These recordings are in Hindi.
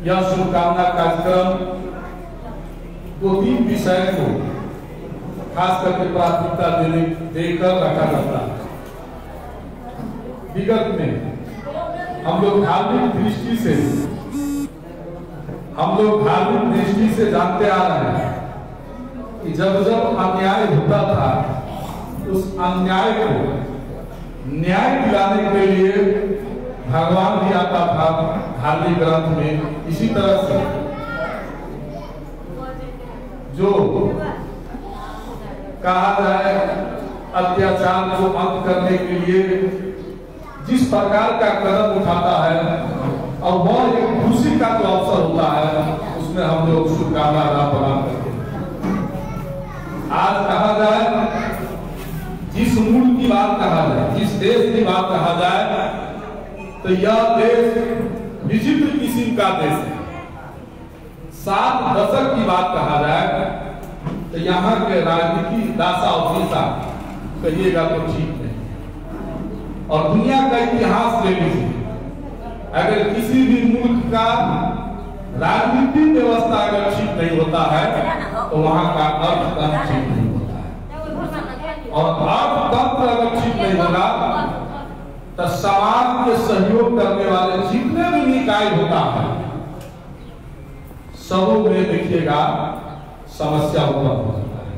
यह शुभकामना कार्यक्रम 2-3 विषय को खास करके प्राथमिकता देकर रखा जाता है। विगत में हम लोग धार्मिक दृष्टि से जानते आ रहे हैं कि जब जब अन्याय होता था उस अन्याय को न्याय दिलाने के लिए भगवान भी आता था धार्मिक ग्रंथ में। इसी तरह से जो कहा जाए अत्याचार को अंत करने के लिए जिस प्रकार का कदम उठाता है और वह एक खुशी का जो अवसर होता है उसमें हम लोग शुभकामना प्रदान करते हैं। आज कहा जाए जिस मूल की बात कहा जाए, जिस देश की बात कहा जाए तो यह देश विचित्र किस्म का देश है। 7 दशक की बात कहा जाए तो यहाँ के राजनीति दासा और दिशा कहिएगा तो ठीक है। और दुनिया का इतिहास ले लीजिए, अगर किसी भी मुल्क का राजनीतिक व्यवस्था अगर ठीक नहीं होता है तो वहाँ का अर्थतंत्र ठीक नहीं होता है। और अर्थतंत्र अगर ठीक नहीं होगा तो समाज के सहयोग करने वाले जितने भी निकाय होता है सबों में देखिएगा समस्या उत्पन्न हो जाता है।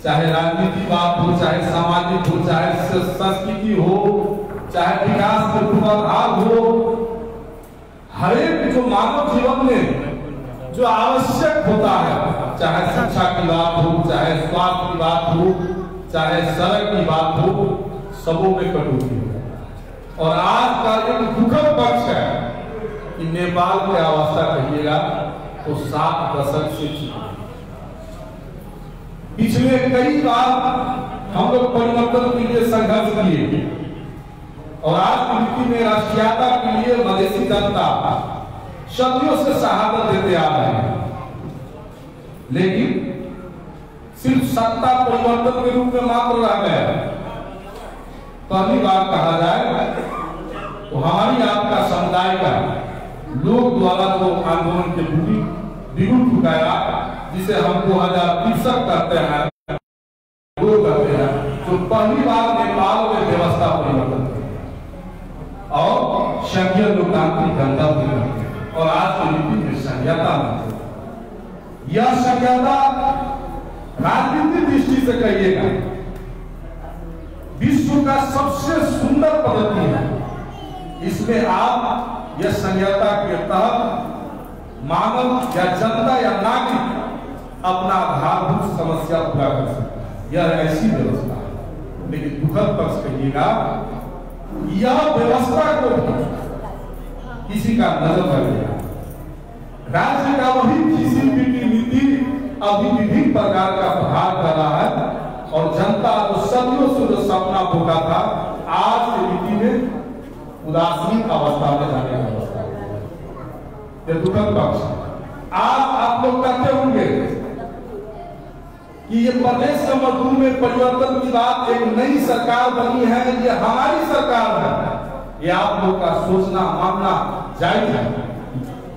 चाहे राजनीति बात हो, चाहे सामाजिक हो, चाहे संस्कृति हो, चाहे विकास के पूर्वाधार हो, हर एक जो मानव जीवन में जो आवश्यक होता है, चाहे शिक्षा की बात हो, चाहे स्वास्थ्य की बात हो, चाहे सड़क की बात हो, सबों में कटौती हो जाता है। और आज का एक दुखद पक्ष है कि नेपाल की अवस्था कहिएगा तो 7 दशक से चुकी। पिछले कई बार हम लोग परिवर्तन के लिए संघर्ष किए और आज की स्थिति में राष्ट्रीयता के लिए मधेसी जनता सदियों से शहादत देते आ रहे हैं, लेकिन सिर्फ सत्ता परिवर्तन के रूप में मात्र रह गए। पहली बार कहा जाए तो हमारी आपका समुदाय का लोग द्वारा जो आंदोलन के बिगुल फुकाया, जिसे हम 2063 करते हैं, तो पहली बार नेपाल में व्यवस्था परिवर्तन और संघीय लोकतांत्रिक गणतंत्र और आज की नीति में संघीयता में यह संघीयता राजनीतिक दृष्टि से कहिएगा विश्व का सबसे सुंदर पद्धति है। इसमें आप यह संघीयता के तहत मानव या जनता या नागरिक अपना आधारभूत समस्या पूरा कर सकता है। यह ऐसी व्यवस्था है, लेकिन दुखद पक्ष कहिएगा यह व्यवस्था को किसी का नजर लग गया। राज्य का वही किसी भी नीति अभी विभिन्न प्रकार का प्रहार कर रहा है और जनता जो सदियों से जो सपना भोगा था आज की नीति में उदासीन अवस्था में जाने की अवस्था है। यह दुखद पक्ष। आज आप लोग कहते होंगे कि ये प्रदेश नंबर 2 में परिवर्तन की बात, एक नई सरकार बनी है, ये हमारी सरकार है। ये आप लोग का सोचना मानना जायज है,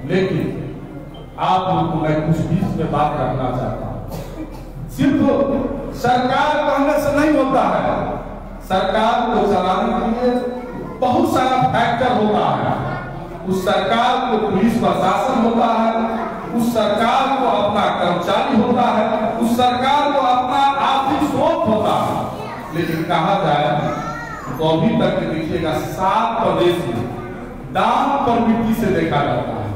लेकिन आप लोग को मैं कुछ बीच में बात करना चाहता हूं। सिर्फ सरकार कहने से नहीं होता है, सरकार को चलाने के लिए बहुत सारा फैक्टर होता है। उस सरकार को पुलिस प्रशासन होता है, उस सरकार को अपना कर्मचारी होता है, उस सरकार को अपना आर्थिक स्रोत होता है। लेकिन कहा जाए तो अभी तक देखिएगा 7 प्रदेश में दान प्रवृत्ति से देखा जाता है।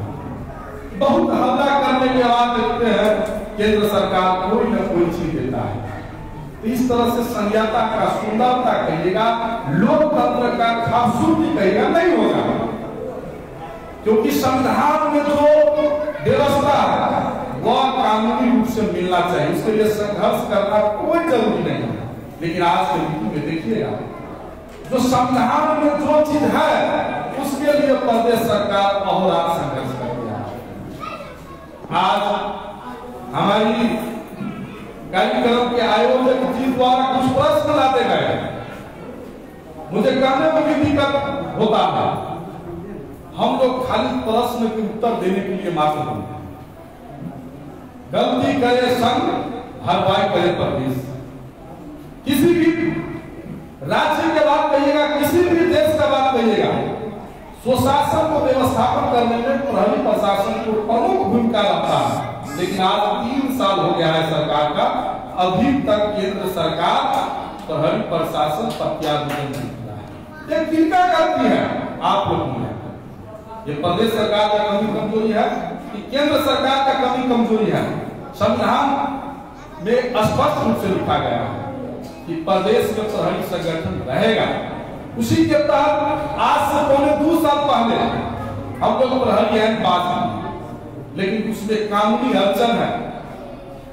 बहुत हल्ला करने के बाद देखते हैं केंद्र सरकार कोई न कोई चीज देता है। इस तरह से संघीयता का सुंदरता कहिएगा, लोकतंत्र का खूबसूरती कहिएगा नहीं होगा, क्योंकि संविधान में जो व्यवस्था है वह कानूनी रूप से मिलना चाहिए। इसके लिए संघर्ष करना कोई जरूरी नहीं है। लेकिन आज के नीति में देखिएगा जो संविधान में जो चीज है उसके लिए प्रदेश सरकार अहोरात्र संघर्ष कर रही है। आज हमारी कार्यक्रम के आयोजक जी द्वारा कुछ प्रश्न लाते गए, मुझे कहने में भी दिक्कत होता है। हम लोग खाली प्रश्न के उत्तर देने के लिए मात्र बनते हैं। गलती करे संघ, भरपाई करे प्रदेश। किसी भी राज्य के बात कहिएगा, किसी भी देश का बात कहिएगा, सुशासन को व्यवस्थापन करने में प्रहरी प्रशासन को प्रमुख भूमिका रहता है। लेकिन आज 3 साल हो गया है सरकार का, अभी तक केंद्र सरकार प्रहरी प्रशासन प्रत्यारोपण नहीं किया है। ये किनका गलती है? आप लोगों ने। ये प्रदेश सरकार का कमी कमजोरी है कि केंद्र सरकार का कमी कमजोरी है? संविधान में स्पष्ट रूप से लिखा गया है कि प्रदेश में प्रहरी संगठन रहेगा। उसी के तहत आज से पौने 2 साल पहले हम लोग प्रहरी ऐन पास किए, लेकिन उसमें कानूनी अड़चन है।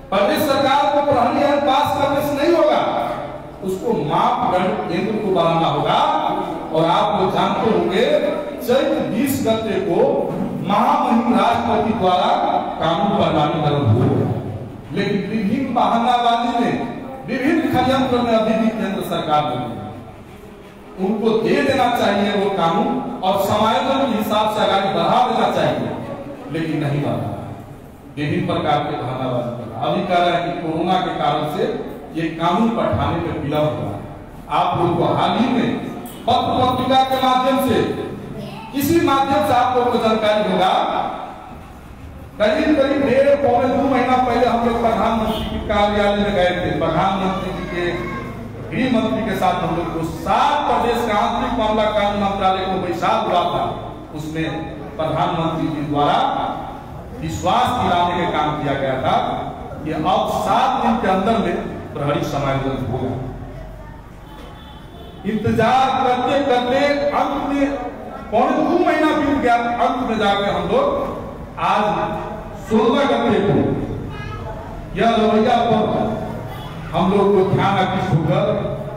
प्रदेश सरकार को प्रहरी ऐन पास करने से नहीं होगा, उसको मापदंड केंद्र को बनाना होगा। और आप लोग जानते होंगे चैत्र 20 गते को महामहिम राष्ट्रपति द्वारा कानून पर लागू हुआ, लेकिन विभिन्न बहानाबाजी में, विभिन्न षड्यंत्र में अभी भी केंद्र सरकार ने उनको दे देना चाहिए वो कानून और समायोजन के हिसाब से आगे बढ़ा देना चाहिए, लेकिन नहीं बढ़ा। विभिन्न प्रकार के बहानाबाजी कर रहा। अभी कह रहा है कि कोरोना के कारण से ये कानून पठाने में विलंब हुआ। आप लोगों को हाल ही में पत्र पत्रिका के माध्यम से, किसी माध्यम से आप लोगों को जानकारी होगा, करीब 1.5-2 महीना पहले हम लोग प्रधानमंत्री के कार्यालय में गए थे। प्रधानमंत्री जी के गृह मंत्री के साथ हम लोग को 7 प्रदेश का आंतरिक मामला कानून मंत्रालय को बैसाख हुआ था। उसमें प्रधानमंत्री जी द्वारा विश्वास दिलाने का काम किया गया था कि अब 7 दिन के अंदर में प्रहरी समायोजन होगा। इंतजार करते करते अंत में 2 महीना बीत गया। अंत में जाकर हम लोग आज 16 गते को यह रवैया पर हम लोग को ध्यान आकृष्ट होकर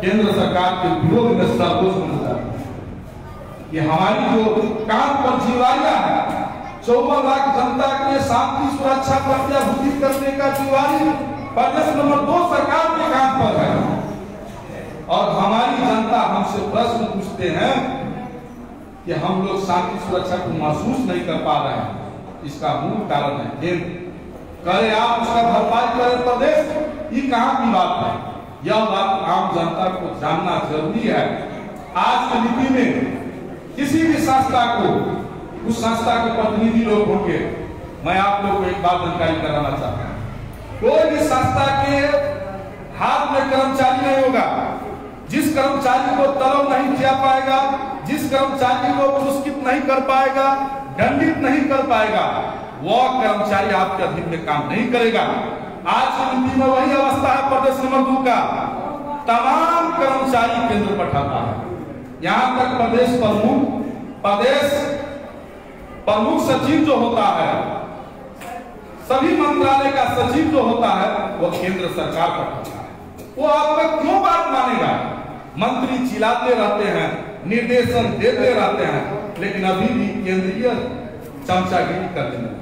केंद्र सरकार के विरोध में सर्वोच्च मंच ये हमारी जो काम पर जिम्मेवारियां है, 54 लाख जनता के शांति सुरक्षा प्रत्याभूति करने का जिम्मेवारी प्रदेश नंबर 2 सरकार के काम पर है। और हमारी जनता हमसे प्रश्न पूछते हैं कि हम लोग शांति सुरक्षा को महसूस नहीं कर पा रहे हैं। इसका मूल कारण है केंद्र करे आप उसका भरपाई करे प्रदेश। ये कहां की बात है? यह बात आम जनता को जानना जरूरी है। आज की नीति में किसी भी संस्था को, उस संस्था के प्रतिनिधि लोग होंगे, मैं आप लोग को एक बात जानकारी कराना चाहता हूं। कोई भी संस्था के हाथ में कर्मचारी नहीं होगा। जिस कर्मचारी को तलब नहीं किया पाएगा, जिस कर्मचारी को पुरस्कृत नहीं कर पाएगा, दंडित नहीं कर पाएगा, वह कर्मचारी आपके अधीन में काम नहीं करेगा। आज की नीति में वही अवस्था है प्रदेश नंबर 2 का। तमाम कर्मचारी केंद्र पठाता है। यहाँ तक प्रदेश प्रमुख सचिव जो होता है, सभी मंत्रालय का सचिव जो होता है, वो केंद्र सरकार पठाता है। वो आपका क्यों बात मानेगा? मंत्री चिल्लाते रहते हैं, निर्देशन देते रहते हैं, लेकिन अभी भी केंद्रीय चमचागिरी करते हैं।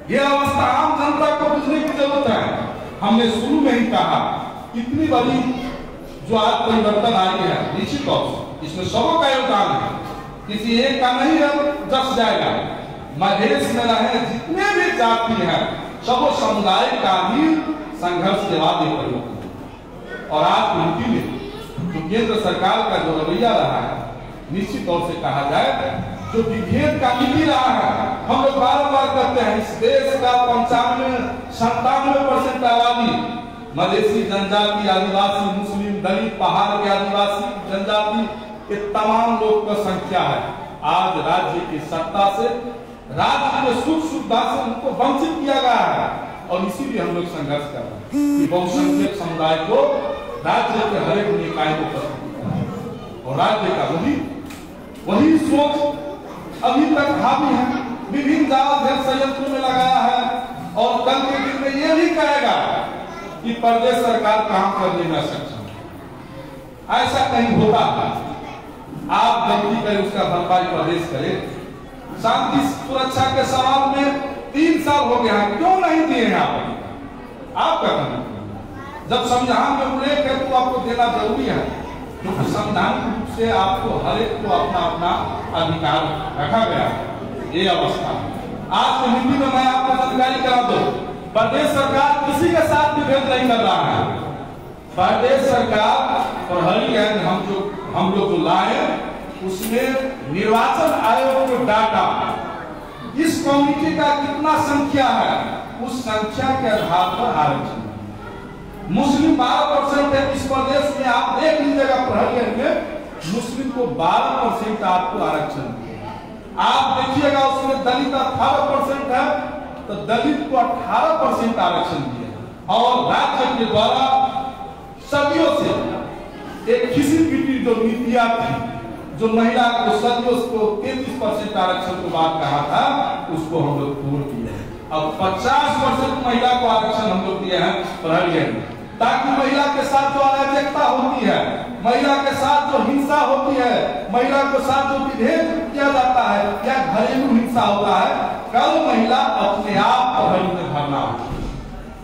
यह अवस्था आम जनता को बुझने की जरूरत है। हमने शुरू में ही कहा, इतनी बड़ी जो आज परिवर्तन आई है, निश्चित तौर से इसमें सबों का योगदान है, किसी एक का नहीं जस जाएगा। मधेश में रहे जितने भी जाति हैं, सब समुदाय का भी संघर्ष के बाद ये परिवर्तन। और आज नीति में जो केंद्र सरकार का जो रवैया रहा है, निश्चित तौर से कहा जाए जो विभेद का नीति रहा है। हम लोग बार-बार कहते हैं इस देश का 95-97% आबादी मधेसी जनजाति, आदिवासी, मुस्लिम, दलित, पहाड़ के आदिवासी जनजाति, ये तमाम लोग का संख्या है। आज राज्य की सत्ता से, राज्य के सुख सुविधा से उनको वंचित किया गया है। और इसीलिए हम लोग संघर्ष कर रहे हैं कि बहुसंख्यक समुदाय को राज्य के हर एक निकाय को प्रस्तुत और राज्य का वही सोच अभी तक हावी है। विभिन्न जाल संयंत्र में लगाया है और कल के दिन में ये भी कहेगा कि प्रदेश सरकार काम करने में सक्षम है। ऐसा कहीं होता है? आप गलती करें, उसका भरपाई प्रदेश करे। शांति सुरक्षा के सवाल में 3 साल हो गया है, क्यों नहीं दिए हैं आप? जब संविधान में उल्लेख है तो आपको देना जरूरी है, क्योंकि संवैधानिक रूप से आपको हर एक को अपना अपना अधिकार रखा गया। ये अवस्था आज की हिंदी में मैं आपको जानकारी करा दूं, प्रदेश सरकार किसी के साथ विभेद नहीं कर रहा है। प्रदेश सरकार प्रहरी एंड हम लोग जो लाए उसमें निर्वाचन आयोग को डाटा इस कम्युनिटी का कितना संख्या है उस संख्या के आधार पर आरक्षण। मुस्लिम 12% है इस प्रदेश में, आप देख लीजिएगा प्रहरी में मुस्लिम को 12% आपको आरक्षण दिया। आप देखिएगा उसमें दलित 18% है तो दलित को 18% आरक्षण दिया। और राज्य के द्वारा सदियों से एक खिसी पीटी जो नीतियां थी, जो महिला को सदियों को 33% आरक्षण को बात कहा था, उसको हम लोग तोड़ दिए। अब 50% महिला को आरक्षण हम लोग दिए हैं प्रहरी में, ताकि महिला के साथ जो अराजकता होती है, महिला के साथ जो हिंसा होती है, महिला के साथ जो विभेद किया जाता है या घरेलू हिंसा होता है, कल महिला अपने आप प्रहरी में भरना हो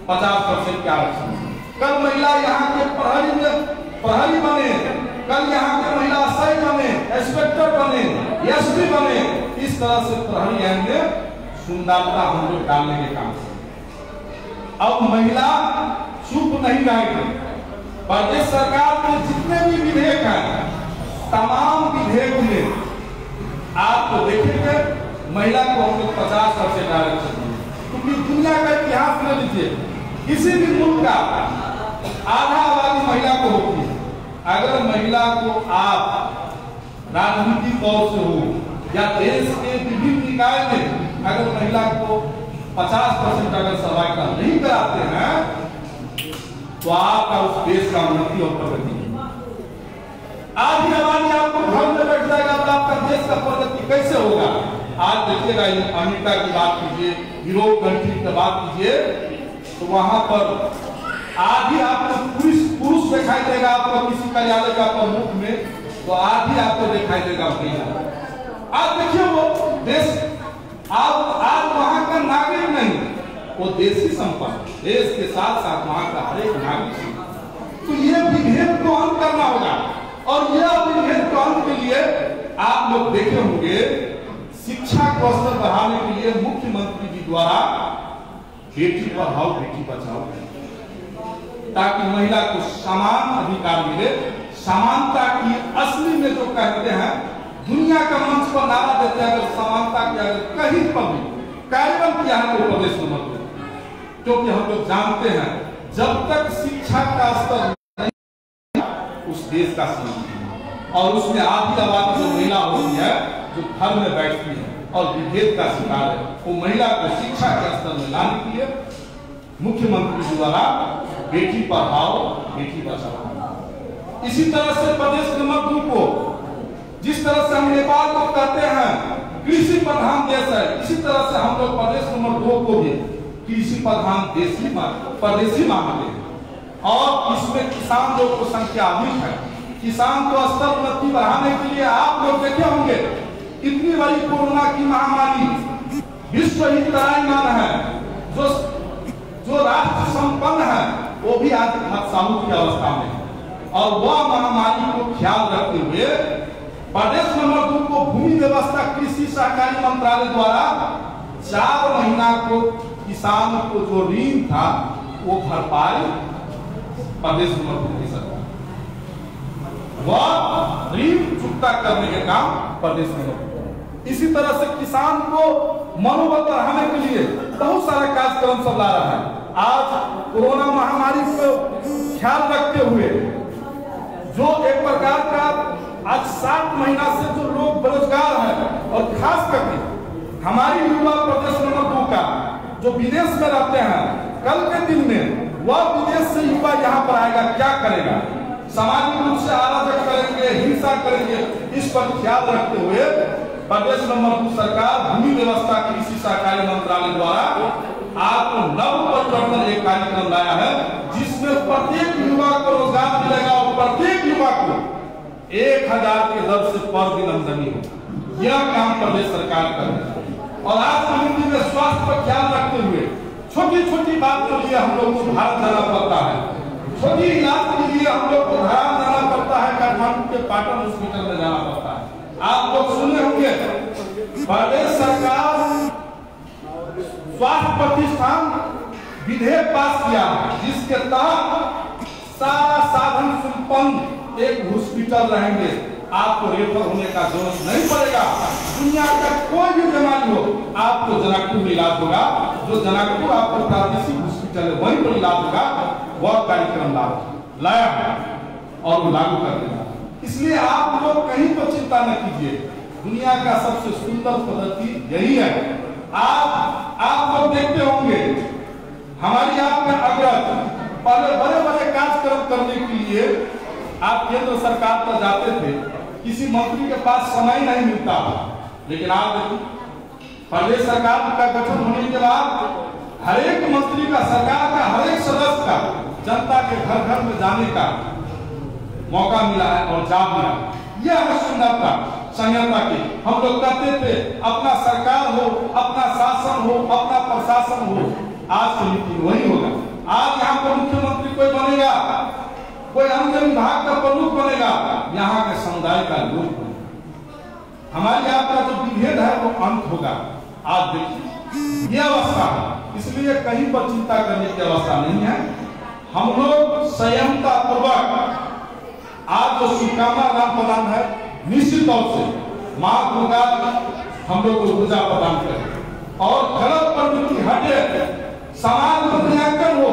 50% के आरक्षण। कल महिला यहाँ के प्रहरी में प्रहरी बने, कल यहाँ के महिला एसआई बने, इंस्पेक्टर बने, एसपी बने। इस तरह से प्रहरी में सुंदरता हम लोग डालने के काम से अब महिला चुप नहीं रहेगी। प्रदेश सरकार के जितने भी विधेयक हैं, तमाम विधेयक में आपको देखेंगे महिला को हम लोग 50% आरक्षण देंगे। क्योंकि दुनिया का इतिहास ले लीजिए, किसी भी मुल्क का आधा आबादी महिला को होती है। अगर महिला को आप राजनीतिक तौर से हो या देश के विभिन्न निकाय में अगर महिला को 50% अगर सहभागिता नहीं कराते हैं तो आपका उस देश का उन्नति और प्रगति नहीं। आधी आबादी आपको घर में बैठ जाएगा तो आपका देश का प्रगति कैसे होगा? आज देखिएगा अमेरिका की बात कीजिए, यूरोप कंट्री की बात कीजिए, तो वहां पर आधी आपको पुरुष दिखाई देगा आपको किसी कार्यालय का प्रमुख में, तो आधी आपको दिखाई देगा महिला। आज देखिए वो देश आज वहां का नागरिक नहीं, वो देशी संपत्ति, देश के साथ साथ वहां का हर एक नागरिक। तो ये विभेद को अंत करना होगा और यह विभेद को अंत के लिए आप लोग देखे होंगे शिक्षा को स्तर बढ़ाने के लिए मुख्यमंत्री जी द्वारा बेटी पढ़ाओ बेटी बचाओ, ताकि महिला को समान अधिकार मिले। समानता की असली में जो कहते हैं दुनिया का मंच पर नारा देते हैं, अगर समानता की अगर कहीं पर भी कार्यान्वयन किया है तो प्रदेश नंबर 2, क्योंकि हम लोग जानते हैं जब तक शिक्षा का स्तर नहीं उस देश का संबंध और उसमें आधी आबादी जो महिला होती है जो घर में बैठती है और विभेद का शिकार है, वो महिला को शिक्षा के स्तर में लाने के लिए मुख्यमंत्री द्वारा बेटी पढ़ाओ बेटी बचाओ। इसी तरह से प्रदेश नंबर 2 को जिस तरह से हम नेपाल को कहते हैं कृषि प्रधान देश है, इसी तरह से हम लोग प्रदेश नंबर 2 को भी कृषि प्रधान प्रदेशी मानते हैं। और इसमें किसान लोग को संख्या अधिक है। किसान को स्तर उन्नति बढ़ाने के लिए आप लोग देखे होंगे इतनी बड़ी कोरोना की महामारी विश्व हित त्रायमान है, जो राष्ट्र संपन्न है वो भी आज मत्साहु की अवस्था में है। और वह महामारी को ख्याल रखते हुए प्रदेश नंबर 2 को भूमि व्यवस्था कृषि सहकारी मंत्रालय द्वारा 4 महीना को किसान को जो ऋण था वो भरपाई प्रदेश नंबर 2 की सरकार, वह ऋण चुकता करने के काम प्रदेश नंबर 2। इसी तरह से किसान को मनोबल बढ़ाने के लिए बहुत सारा कार्यक्रम सब ला रहा है। आज कोरोना महामारी को ख्याल रखते हुए जो एक प्रकार का आज 7 महीना से जो लोग बेरोजगार हैं और खास करके हमारी युवा प्रदेश नंबर 2 का जो विदेश में रहते हैं, कल के दिन में वह विदेश से युवा यहाँ पर आएगा क्या करेगा, सामाजिक रूप से अराजक करेंगे, हिंसा करेंगे। इस पर ख्याल रखते हुए प्रदेश नंबर 2 सरकार भूमि व्यवस्था कृषि सहकारी मंत्रालय द्वारा आपको नव परिवर्तन एक कार्यक्रम लाया है, जिसमें प्रत्येक युवा को रोजगार मिलेगा और प्रत्येक युवा को 1000 के दर से पर दिन आमदनी होगा। यह काम प्रदेश सरकार कर रही है। और आज की हिंदी में स्वास्थ्य पर ख्याल रखते हुए छोटी छोटी बात के लिए हम लोग को भारत जाना पड़ता है, छोटी इलाज के लिए हम लोग को धारान जाना पड़ता है, काठमांडू के पाटन हॉस्पिटल में जाना पड़ता है। आप लोग सुने होंगे प्रदेश सरकार स्वास्थ्य प्रतिष्ठान विधेयक पास किया जिसके तहत सारा साधन संपन्न एक हॉस्पिटल रहेंगे। आपको रेफर होने का जरूरत नहीं पड़ेगा। दुनिया का कोई भी बीमारी हो आपको जनकपुर में इलाज होगा। जो जनकपुर आपको प्रादेशिक हॉस्पिटल है वहीं पर इलाज होगा। वह कार्यक्रम लाया और वो लागू कर देगा। इसलिए आप लोग कहीं पर चिंता न कीजिए। दुनिया का सबसे सुंदर पद्धति यही है। आप लोग देखते होंगे हमारी आपका अग्रज पहले बड़े बड़े कार्यक्रम करने के लिए आप केंद्र सरकार पर जाते थे, किसी मंत्री के पास समय नहीं मिलता। लेकिन आज प्रदेश सरकार का गठन होने के बाद हर एक मंत्री का, सरकार का हर एक सदस्य का जनता के घर घर में जाने का मौका मिला है और जा मिला। यह है सुंदरता संयमता की। हम लोग कहते थे अपना सरकार हो, अपना शासन हो, अपना प्रशासन हो। आज की नीति वही होगा। आज यहाँ पर मुख्यमंत्री कोई बनेगा, कोई अन्य विभाग का प्रमुख बनेगा, यहाँ के समुदाय का लोग बनेगा। हमारी आपका जो विभेद है वो अंत होगा। आज देखिए ये अवस्था है, इसलिए कहीं पर चिंता करने की अवस्था नहीं है। हम लोग संयमता पूर्वक आज जो शुभकामना राम प्रदान है, निश्चित तौर से मां दुर्गा हम लोग को ऊर्जा प्रदान करे और गलत प्रवृत्ति हटे, समाज में मूल्यांकन हो।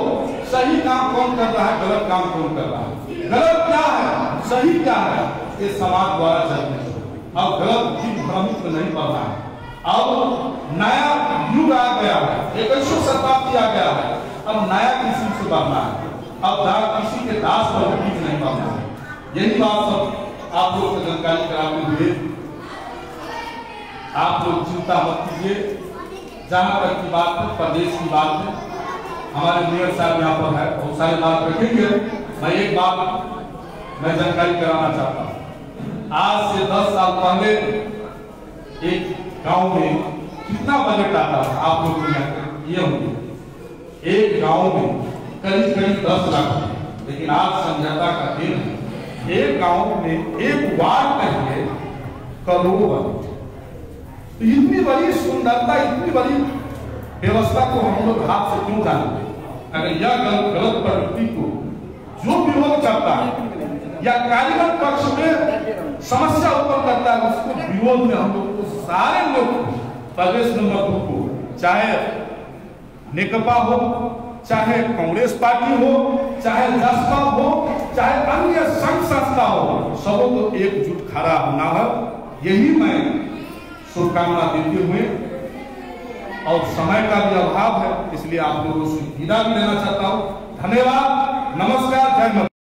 सही काम कौन कर रहा है, गलत काम कौन कर रहा है, गलत क्या है, सही क्या है, ये समाज द्वारा चलने चाहिए। अब गलत चीज भ्रमित में नहीं पड़ना है। अब नया युग आ गया है, 21वीं शताब्दी आ गया है। अब नया किसी से बढ़ना है। अब किसी के दास पर नहीं बढ़ना है। यही बात सब आप लोग को जानकारी कराते हुए आप लोग चिंता मत कीजिए। जहां तक की बात है, प्रदेश की बात है, हमारे मेयर साहब यहाँ पर है, बहुत सारी बात रखेंगे। मैं एक बात मैं जानकारी कराना चाहता हूँ। आज से 10 साल पहले एक गांव में कितना बजट आता था आप लोग को ये होंगे। एक गांव में करीब 10 लाख, लेकिन आज समझौता का दिन है। एक गांव में एक वार्ड के लिए करोड़। तो इतनी बड़ी सुंदरता, इतनी बड़ी व्यवस्था को हम लोग हाथ से क्यों डालेंगे? अगर यह गलत प्रवृत्ति को जो विरोध करता है या कारीगर पक्ष में समस्या उत्पन्न करता है, उसको विरोध में हम लोग को सारे लोग प्रदेश नंबर 2 को, चाहे नेकपा हो, चाहे कांग्रेस पार्टी हो, चाहे जसपा हो, चाहे अन्य संघ संस्था हो, सबों को एकजुट खड़ा होना है। यही मैं शुभकामना देते हुए, और समय का भी अभाव है इसलिए आप लोगों से विदा भी लेना चाहता हूँ। धन्यवाद।